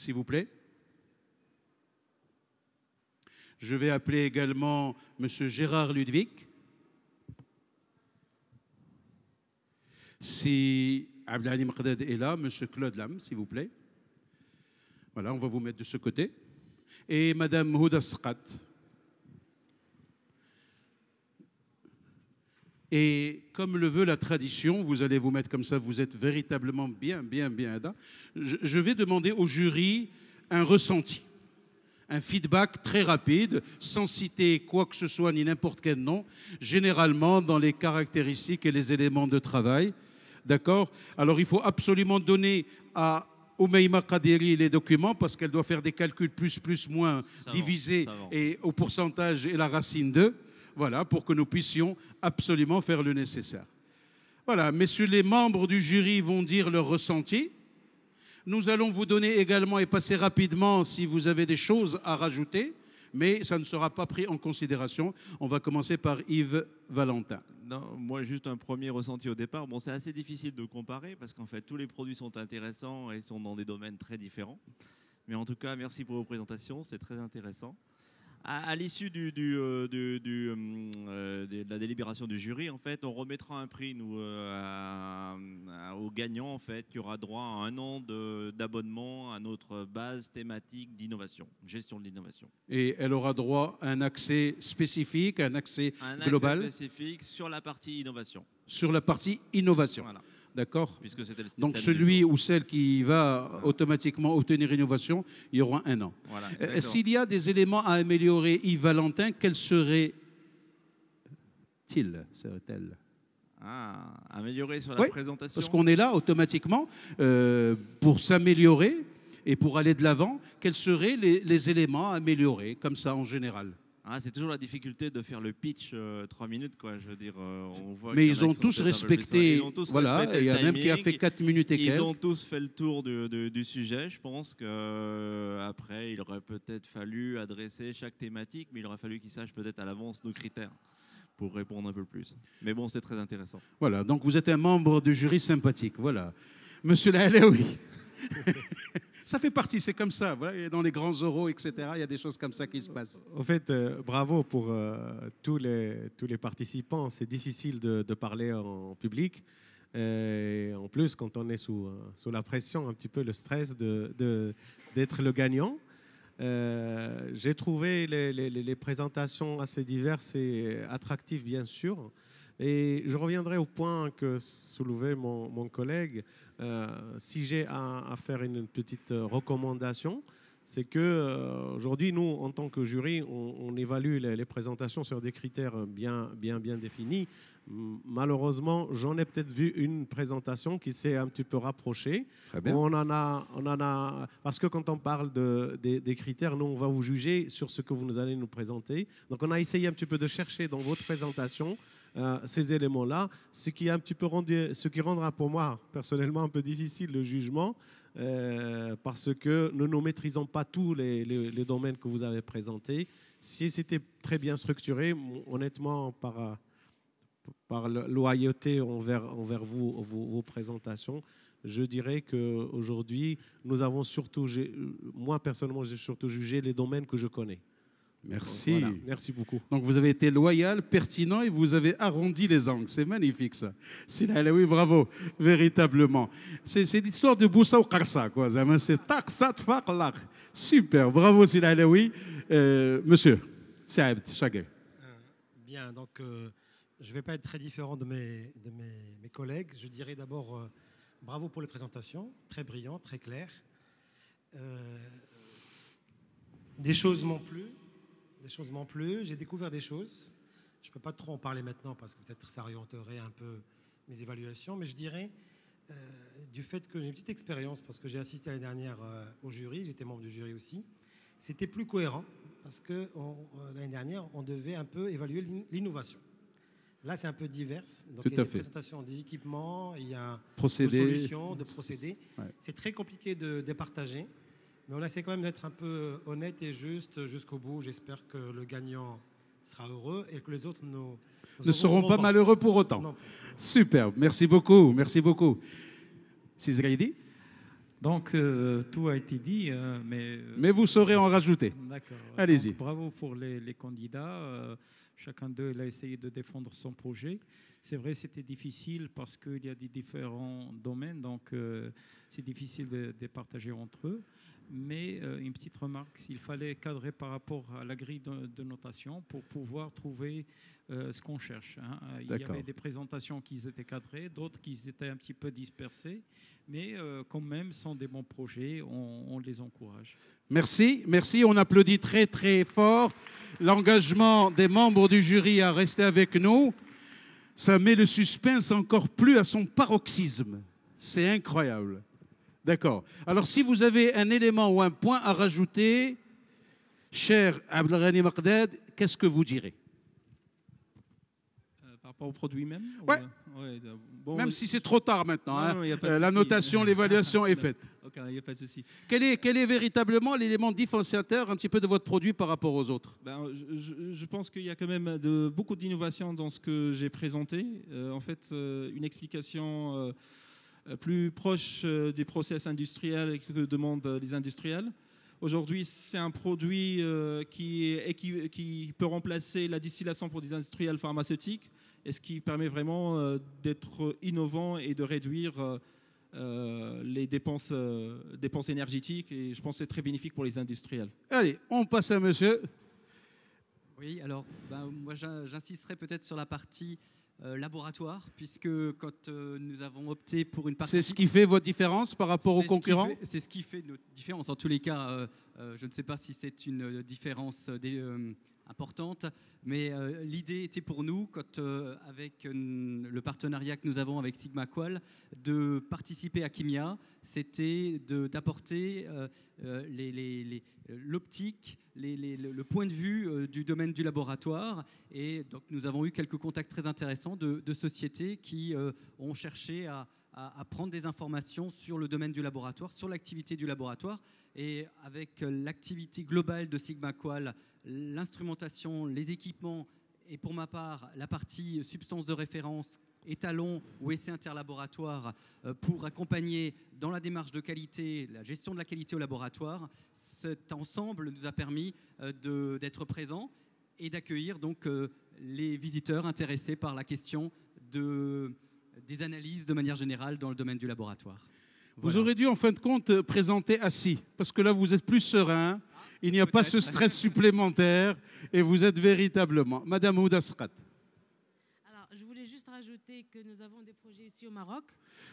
s'il vous plaît. Je vais appeler également M. Gérard Ludwig. Si Abdelhadi Mqdad est là, M. Claude Lam, s'il vous plaît. Voilà, on va vous mettre de ce côté. Et Mme Houda Sqat. Et comme le veut la tradition, vous allez vous mettre comme ça, vous êtes véritablement bien là. Je vais demander au jury un ressenti, un feedback très rapide, sans citer quoi que ce soit ni n'importe quel nom, généralement dans les caractéristiques et les éléments de travail. D'accord? Alors il faut absolument donner à Oumaima Kadiri les documents parce qu'elle doit faire des calculs plus, moins, divisé et au pourcentage et la racine 2. Voilà, pour que nous puissions absolument faire le nécessaire. Voilà, messieurs les membres du jury vont dire leur ressenti. Nous allons vous donner également et passer rapidement si vous avez des choses à rajouter, mais ça ne sera pas pris en considération. On va commencer par Yves Valentin. Non, moi, juste un premier ressenti au départ. Bon, c'est assez difficile de comparer parce qu'en fait, tous les produits sont intéressants et sont dans des domaines très différents. Mais en tout cas, merci pour vos présentations, c'est très intéressant. À l'issue de la délibération du jury, en fait, on remettra un prix aux gagnants, en fait, qui aura droit à 1 an d'abonnement à notre base thématique d'innovation, gestion de l'innovation. Et elle aura droit à un accès spécifique, un accès global. Un accès spécifique sur la partie innovation. Sur la partie innovation. Voilà. D'accord. Donc celui ou celle qui va automatiquement obtenir innovation, il y aura 1 an. Voilà, s'il y a des éléments à améliorer, Yves Valentin, quels seraient-ils? Serait-elle améliorer sur la présentation. Parce qu'on est là automatiquement pour s'améliorer et pour aller de l'avant. Quels seraient les éléments à améliorer, comme ça en général? C'est toujours la difficulté de faire le pitch 3 minutes, quoi. Je veux dire, on voit. Mais ils ont tous respecté. Voilà, il y a même qui a fait 4 minutes et quelques. Ils ont tous fait le tour du sujet. Je pense qu'après, il aurait peut-être fallu adresser chaque thématique, mais il aurait fallu qu'ils sachent peut-être à l'avance nos critères pour répondre un peu plus. Mais bon, c'est très intéressant. Voilà, donc vous êtes un membre du jury sympathique. Voilà. Monsieur Lahelaoui. Ça fait partie, c'est comme ça. Voilà, dans les grands oraux, etc., il y a des choses comme ça qui se passent. En fait, bravo pour tous les participants. C'est difficile de parler en public. Et en plus, quand on est sous la pression, un petit peu le stress d'être le gagnant. J'ai trouvé les présentations assez diverses et attractives, bien sûr. Et je reviendrai au point que soulevait mon collègue. Si j'ai à faire une petite recommandation, c'est que aujourd'hui, nous, en tant que jury, on évalue les présentations sur des critères bien définis. Malheureusement, j'en ai peut-être vu une présentation qui s'est un petit peu rapprochée. Très bien. On en a, parce que quand on parle des critères, nous, on va vous juger sur ce que vous allez nous présenter. Donc, on a essayé un petit peu de chercher dans votre présentation ces éléments-là, ce qui rendra pour moi personnellement un peu difficile le jugement, parce que nous ne maîtrisons pas tous les domaines que vous avez présentés. Si c'était très bien structuré, honnêtement, par loyauté envers vos présentations, je dirais qu'aujourd'hui, nous avons surtout, moi personnellement, j'ai surtout jugé les domaines que je connais. Merci. Voilà, merci beaucoup. Donc vous avez été loyal, pertinent et vous avez arrondi les angles. C'est magnifique ça. Oui, bravo, véritablement. C'est l'histoire de Boussa ou Karsa, quoi. C'est Taksat Faklar. Super, bravo Silalaoui. Monsieur, Saïd Chagé. Bien, donc je ne vais pas être très différent de mes collègues. Je dirais d'abord bravo pour les présentations, très brillantes, très claires. Des choses m'ont plu. J'ai découvert des choses. Je ne peux pas trop en parler maintenant parce que peut-être ça orienterait un peu mes évaluations, mais je dirais du fait que j'ai une petite expérience parce que j'ai assisté l'année dernière au jury, j'étais membre du jury aussi. C'était plus cohérent parce que l'année dernière, on devait un peu évaluer l'innovation. Là, c'est un peu divers. Donc, il y a des présentations des équipements, il y a des solutions, de procédés. Ouais. C'est très compliqué de départager. Mais on essaie quand même d'être un peu honnête et juste jusqu'au bout. J'espère que le gagnant sera heureux et que les autres ne seront pas malheureux pour autant. Non. Super, merci beaucoup. Merci beaucoup. Sizraïdi. Donc, tout a été dit, Mais vous saurez en rajouter. D'accord. Allez-y. Donc, bravo pour les candidats. Chacun d'eux il a essayé de défendre son projet. C'est vrai, c'était difficile parce qu'il y a des différents domaines, donc c'est difficile de partager entre eux. Mais une petite remarque, s'il fallait cadrer par rapport à la grille de notation pour pouvoir trouver ce qu'on cherche. Hein. Il y avait des présentations qui étaient cadrées, d'autres qui étaient un petit peu dispersées, mais quand même, sont des bons projets, on les encourage. Merci, merci. On applaudit très très fort l'engagement des membres du jury à rester avec nous. Ça met le suspense encore plus à son paroxysme. C'est incroyable. D'accord. Alors, si vous avez un élément ou un point à rajouter, cher Abdelghani Maqdad, qu'est-ce que vous direz? Par rapport au produit même? Ouais. Bon, même si c'est trop tard maintenant. Non, hein. pas de La souci. notation, l'évaluation est faite. Ok, il n'y a pas de souci. Quel est véritablement l'élément différenciateur un petit peu de votre produit par rapport aux autres? Je pense qu'il y a quand même beaucoup d'innovation dans ce que j'ai présenté. En fait, une explication plus proche des process industriels que demandent les industriels. Aujourd'hui, c'est un produit qui peut remplacer la distillation pour des industriels pharmaceutiques, et ce qui permet vraiment d'être innovant et de réduire les dépenses énergétiques. Et je pense que c'est très bénéfique pour les industriels. Allez, on passe à monsieur. Oui, alors moi j'insisterai peut-être sur la partie laboratoire, puisque quand nous avons opté pour une partie... C'est ce qui fait votre différence par rapport aux concurrents? C'est ce qui fait notre différence. En tous les cas, je ne sais pas si c'est une différence importante, mais l'idée était pour nous, avec le partenariat que nous avons avec Sigma-Qual, de participer à Kimia, c'était d'apporter l'optique, le point de vue du domaine du laboratoire. Et donc nous avons eu quelques contacts très intéressants de sociétés qui ont cherché à prendre des informations sur le domaine du laboratoire, sur l'activité du laboratoire. Et avec l'activité globale de Sigma-Qual, l'instrumentation, les équipements et pour ma part la partie substance de référence, étalons ou essais interlaboratoires pour accompagner dans la démarche de qualité, la gestion de la qualité au laboratoire, cet ensemble nous a permis d'être présents et d'accueillir donc les visiteurs intéressés par la question des analyses de manière générale dans le domaine du laboratoire. Vous aurez dû en fin de compte présenter assis, parce que là vous êtes plus serein, il n'y a pas ce stress supplémentaire et vous êtes véritablement. Madame Houda Sqat. Alors, je voulais juste rajouter que nous avons des projets ici au Maroc.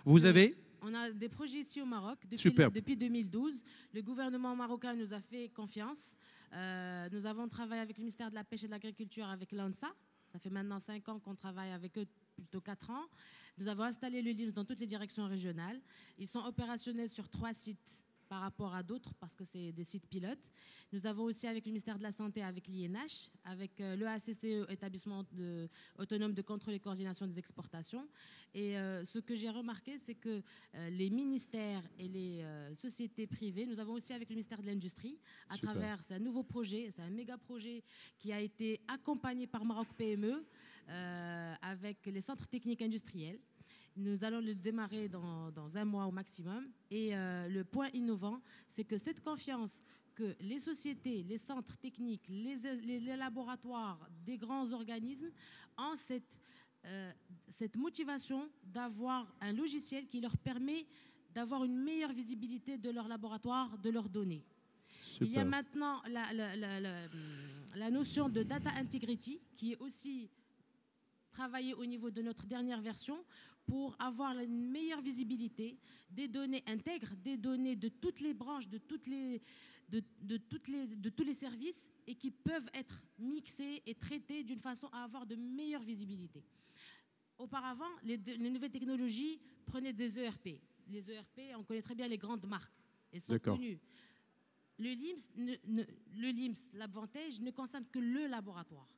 Vous avez? On a des projets ici au Maroc depuis 2012. Le gouvernement marocain nous a fait confiance. Nous avons travaillé avec le ministère de la Pêche et de l'Agriculture, avec l'ANSA. Ça fait maintenant 5 ans qu'on travaille avec eux, plutôt 4 ans. Nous avons installé le LIMS dans toutes les directions régionales. Ils sont opérationnels sur 3 sites par rapport à d'autres, parce que c'est des sites pilotes. Nous avons aussi avec le ministère de la Santé, avec l'INH, avec l'EACCE, établissement autonome de contrôle et coordination des exportations. Et ce que j'ai remarqué, c'est que les ministères et les sociétés privées, nous avons aussi avec le ministère de l'Industrie, à travers un nouveau projet, c'est un méga projet qui a été accompagné par Maroc PME, avec les centres techniques industriels. Nous allons le démarrer dans 1 mois au maximum. Et le point innovant, c'est que cette confiance que les sociétés, les centres techniques, les laboratoires des grands organismes ont cette motivation d'avoir un logiciel qui leur permet d'avoir une meilleure visibilité de leur laboratoire, de leurs données. Super. Il y a maintenant la notion de data integrity qui est aussi travaillée au niveau de notre dernière version, pour avoir une meilleure visibilité des données intègres, des données de toutes les branches, de tous les services, et qui peuvent être mixées et traitées d'une façon à avoir de meilleure visibilité. Auparavant, les nouvelles technologies prenaient des ERP. Les ERP, on connaît très bien les grandes marques. Elles sont connues. Le LIMS, l'Advantage, ne concerne que le laboratoire.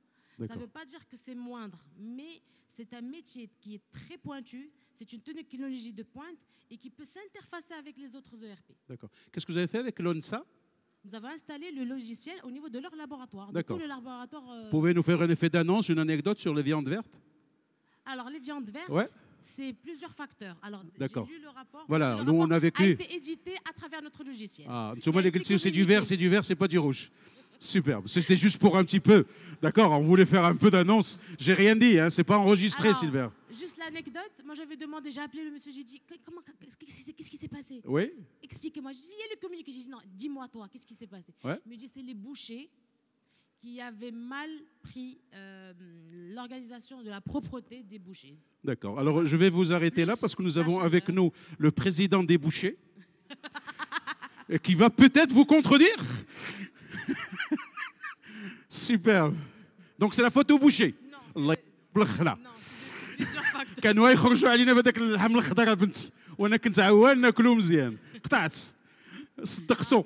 Ça ne veut pas dire que c'est moindre, mais c'est un métier qui est très pointu, c'est une technologie de pointe et qui peut s'interfacer avec les autres ERP. D'accord. Qu'est-ce que vous avez fait avec l'ONSA? Nous avons installé le logiciel au niveau de leur laboratoire. D'accord. Le laboratoire, Pouvez nous faire un effet d'annonce, une anecdote sur les viandes vertes? Alors, les viandes vertes, c'est plusieurs facteurs. Alors, j'ai lu le rapport. Voilà, le nous rapport on a vécu. a été édité travers notre logiciel. Ah, Il y a été c'est du vert, c'est pas du rouge. Superbe. C'était juste pour un petit peu. D'accord, on voulait faire un peu d'annonce. J'ai rien dit, hein, c'est pas enregistré, Alors, Silver. Juste l'anecdote, moi j'avais demandé, j'ai appelé le monsieur, j'ai dit, qu'est-ce qui s'est passé? Oui. Expliquez-moi. Je dis, il y a le communiqué. J'ai dit, non, dis-moi toi, qu'est-ce qui s'est passé? Ouais. Il me dit, c'est les bouchers qui avaient mal pris l'organisation de la propreté des bouchers. D'accord. Alors, je vais vous arrêter là parce que nous avons avec nous le président des bouchers qui va peut-être vous contredire. Superbe. Donc, c'est la faute au boucher. Non, بالخلا c'est plusieurs facteurs. كانوا يخرجوا علينا بهذاك اللحم الخضر بنتي وانا كنت عوال ناكلو مزيان قطعت صدقتو.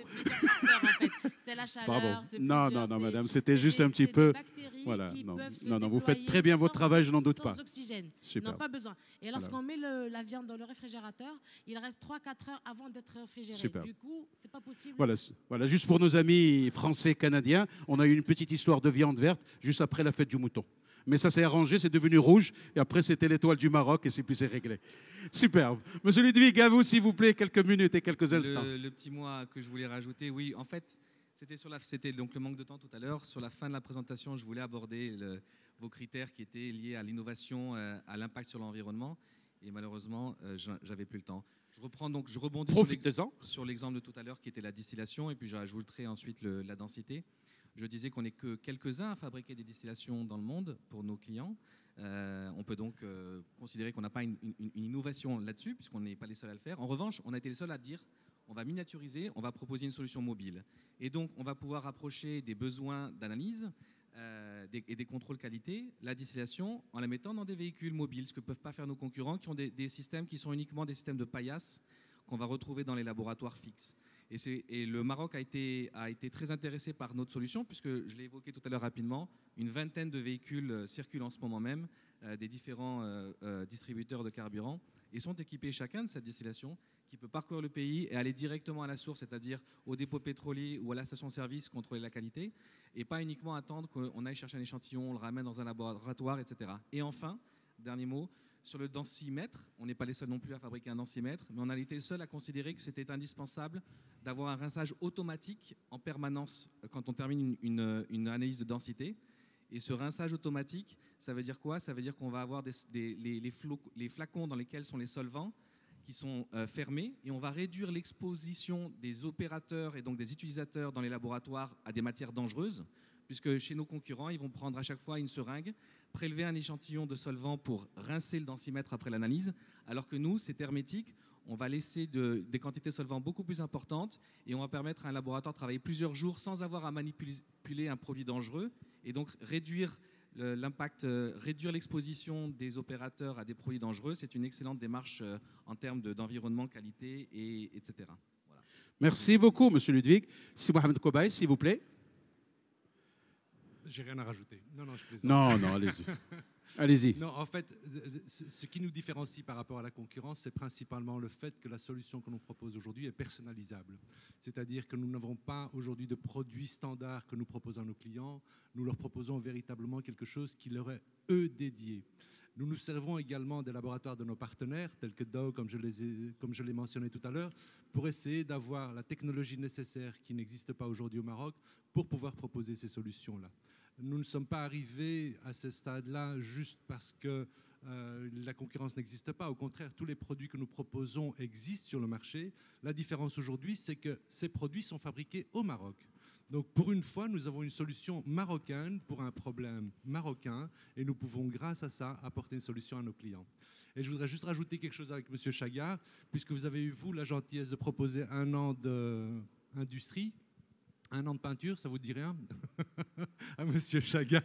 C'est la chaleur. Pardon. c'est Non, plusieurs- non, c'est- madame, c'était c'est juste des- un petit c'est peu. des bactéries Voilà, qui non, peuvent se non, vous faites déployer très bien votre sans- travail, je n'en doute sans pas. oxygène. Super. Non, pas besoin. Et lorsqu'on met la viande dans le réfrigérateur, il reste 3-4 heures avant d'être réfrigéré. Super. Du coup, c'est pas possible. Voilà, juste pour nos amis français, canadiens, on a eu une petite histoire de viande verte juste après la fête du mouton. Mais ça s'est arrangé, c'est devenu rouge, et après c'était l'étoile du Maroc, et puis c'est réglé. Superbe. Monsieur Ludwig, à vous, s'il vous plaît, quelques minutes et quelques instants. Le petit mot que je voulais rajouter, oui, en fait, c'était donc le manque de temps tout à l'heure. Sur la fin de la présentation, je voulais aborder vos critères qui étaient liés à l'innovation, à l'impact sur l'environnement, et malheureusement, j'avais plus le temps. Je rebondis sur l'exemple de tout à l'heure qui était la distillation, et puis j'ajouterai ensuite la densité. Je disais qu'on n'est que quelques-uns à fabriquer des distillations dans le monde pour nos clients. On peut donc considérer qu'on n'a pas une innovation là-dessus, puisqu'on n'est pas les seuls à le faire. En revanche, on a été les seuls à dire on va miniaturiser, on va proposer une solution mobile. Et donc, on va pouvoir approcher des besoins d'analyse et des contrôles qualité, la distillation, en la mettant dans des véhicules mobiles, ce que ne peuvent pas faire nos concurrents, qui ont des systèmes qui sont uniquement des systèmes de paillasse qu'on va retrouver dans les laboratoires fixes. Et le Maroc a été très intéressé par notre solution, puisque je l'ai évoqué tout à l'heure rapidement, une vingtaine de véhicules circulent en ce moment même, des différents distributeurs de carburant, et sont équipés chacun de cette distillation qui peut parcourir le pays et aller directement à la source, c'est-à-dire au dépôt pétrolier ou à la station-service, contrôler la qualité, et pas uniquement attendre qu'on aille chercher un échantillon, on le ramène dans un laboratoire, etc. Et enfin, dernier mot, sur le densimètre, on n'est pas les seuls non plus à fabriquer un densimètre, mais on a été le seul à considérer que c'était indispensable d'avoir un rinçage automatique en permanence quand on termine une analyse de densité. Et ce rinçage automatique, ça veut dire quoi? Ça veut dire qu'on va avoir les flacons dans lesquels sont les solvants qui sont fermés, et on va réduire l'exposition des opérateurs et donc des utilisateurs dans les laboratoires à des matières dangereuses, puisque chez nos concurrents, ils vont prendre à chaque fois une seringue, prélever un échantillon de solvant pour rincer le densimètre après l'analyse, alors que nous, c'est hermétique, on va laisser des quantités de solvant beaucoup plus importantes, et on va permettre à un laboratoire de travailler plusieurs jours sans avoir à manipuler un produit dangereux, et donc réduire l'impact, réduire l'exposition des opérateurs à des produits dangereux. C'est une excellente démarche en termes d'environnement, qualité, etc. Voilà. Merci beaucoup, Monsieur Ludwig. Si Mohamed Koubaï, s'il vous plaît. J'ai rien à rajouter. Non, je plaisante. Non, allez-y. Allez-y. Non, en fait, ce qui nous différencie par rapport à la concurrence, c'est principalement le fait que la solution que nous propose aujourd'hui est personnalisable. C'est-à-dire que nous n'avons pas aujourd'hui de produits standards que nous proposons à nos clients. Nous leur proposons véritablement quelque chose qui leur est, eux, dédié. Nous nous servons également des laboratoires de nos partenaires, tels que Dow, comme je l'ai mentionné tout à l'heure, pour essayer d'avoir la technologie nécessaire qui n'existe pas aujourd'hui au Maroc pour pouvoir proposer ces solutions-là. Nous ne sommes pas arrivés à ce stade-là juste parce que la concurrence n'existe pas. Au contraire, tous les produits que nous proposons existent sur le marché. La différence aujourd'hui, c'est que ces produits sont fabriqués au Maroc. Donc, pour une fois, nous avons une solution marocaine pour un problème marocain, et nous pouvons, grâce à ça, apporter une solution à nos clients. Et je voudrais juste rajouter quelque chose avec M. Chagard, puisque vous avez eu, vous, la gentillesse de proposer 1 an d'industrie. 1 an de peinture, ça vous dit rien? À Monsieur Chagard.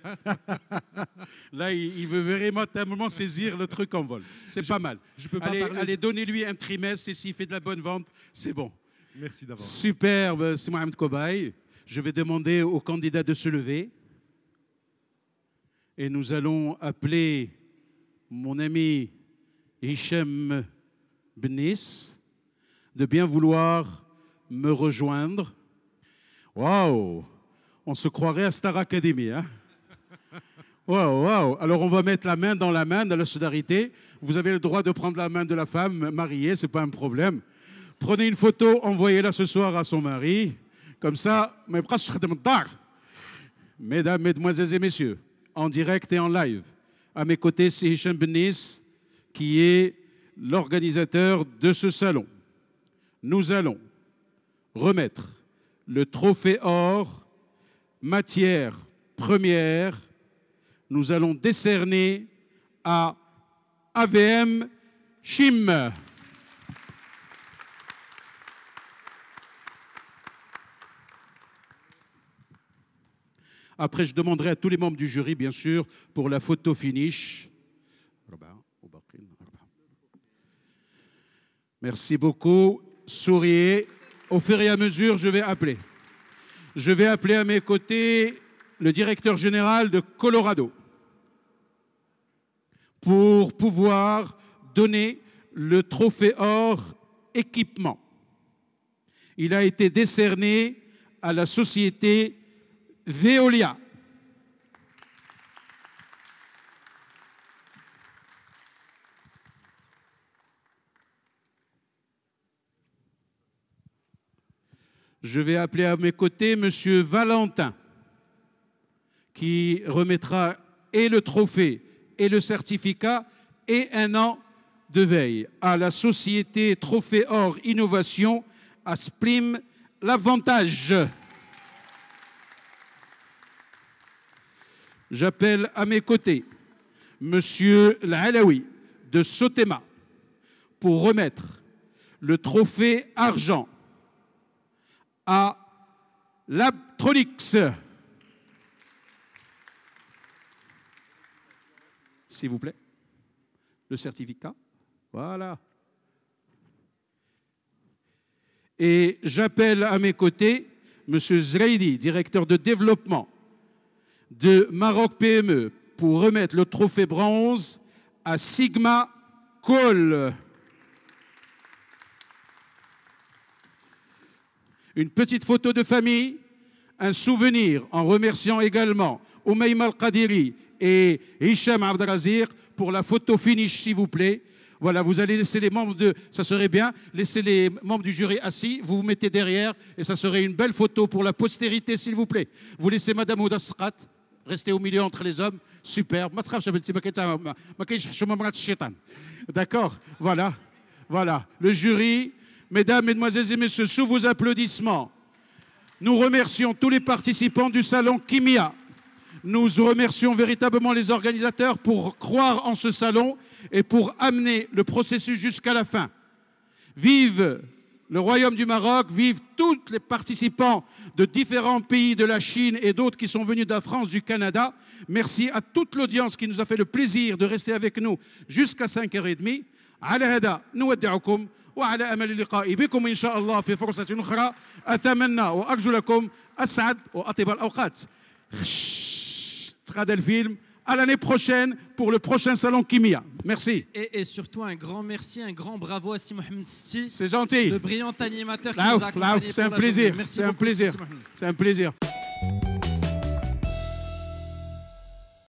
Là, il veut véritablement saisir le truc en vol. C'est pas mal. Allez, donnez-lui un trimestre, et s'il fait de la bonne vente, c'est bon. Merci d'avance. Superbe, c'est Mohamed Koubaï. Je vais demander aux candidats de se lever. Et nous allons appeler mon ami Hicham Benis de bien vouloir me rejoindre. Waouh! On se croirait à Star Academy, hein? Waouh! Alors on va mettre la main dans la solidarité. Vous avez le droit de prendre la main de la femme mariée, ce n'est pas un problème. Prenez une photo, envoyez-la ce soir à son mari. Comme ça, mesdames, mesdemoiselles et messieurs, en direct et en live, à mes côtés, c'est Hicham Bennis, qui est l'organisateur de ce salon. Nous allons remettre le trophée or, matière première. Nous allons décerner à AVM Chim. Après, je demanderai à tous les membres du jury, bien sûr, pour la photo finish. Merci beaucoup. Souriez. Au fur et à mesure, je vais appeler. Je vais appeler à mes côtés le directeur général de Colorado pour pouvoir donner le trophée or équipement. Il a été décerné à la société Veolia. Je vais appeler à mes côtés M. Valentin, qui remettra et le trophée et le certificat et 1 an de veille à la société Trophée Or Innovation à Splim l'Avantage. J'appelle à mes côtés M. L'Alaoui de Sotema pour remettre le trophée argent à Labtronics. S'il vous plaît. Le certificat. Voilà. Et j'appelle à mes côtés M. Zreidi, directeur de développement de Maroc PME, pour remettre le trophée bronze à Sigma Call. Une petite photo de famille, un souvenir, en remerciant également Oumaima Al-Qadiri et Hicham Abdelazir pour la photo finish, s'il vous plaît. Voilà, vous allez laisser les membres de... Ça serait bien, laissez les membres du jury assis, vous vous mettez derrière, et ça serait une belle photo pour la postérité, s'il vous plaît. Vous laissez Madame Ouda Sqat, restez au milieu entre les hommes, super. D'accord, voilà. Voilà, le jury, mesdames, mesdemoiselles et messieurs, sous vos applaudissements, nous remercions tous les participants du salon Kimia. Nous remercions véritablement les organisateurs pour croire en ce salon et pour amener le processus jusqu'à la fin. Vive le Royaume du Maroc, vive tous les participants de différents pays de la Chine et d'autres qui sont venus de la France, du Canada. Merci à toute l'audience qui nous a fait le plaisir de rester avec nous jusqu'à 5h30. على هذا نودعكم وعلى أمل اللقاء بكم إن شاء الله في فرصة أخرى. أتمنى وأرجو لكم أسعد وأطيب الأوقات. غدا الفيلم. À l'année prochaine pour le prochain salon Kimia. Merci. Et surtout un grand merci, un grand bravo à Si Mohamed Sti. C'est gentil. Le brillant animateur qui nous a accompagnés. C'est un plaisir. Merci C'est un beaucoup, plaisir. Si Mohamed. C'est un plaisir.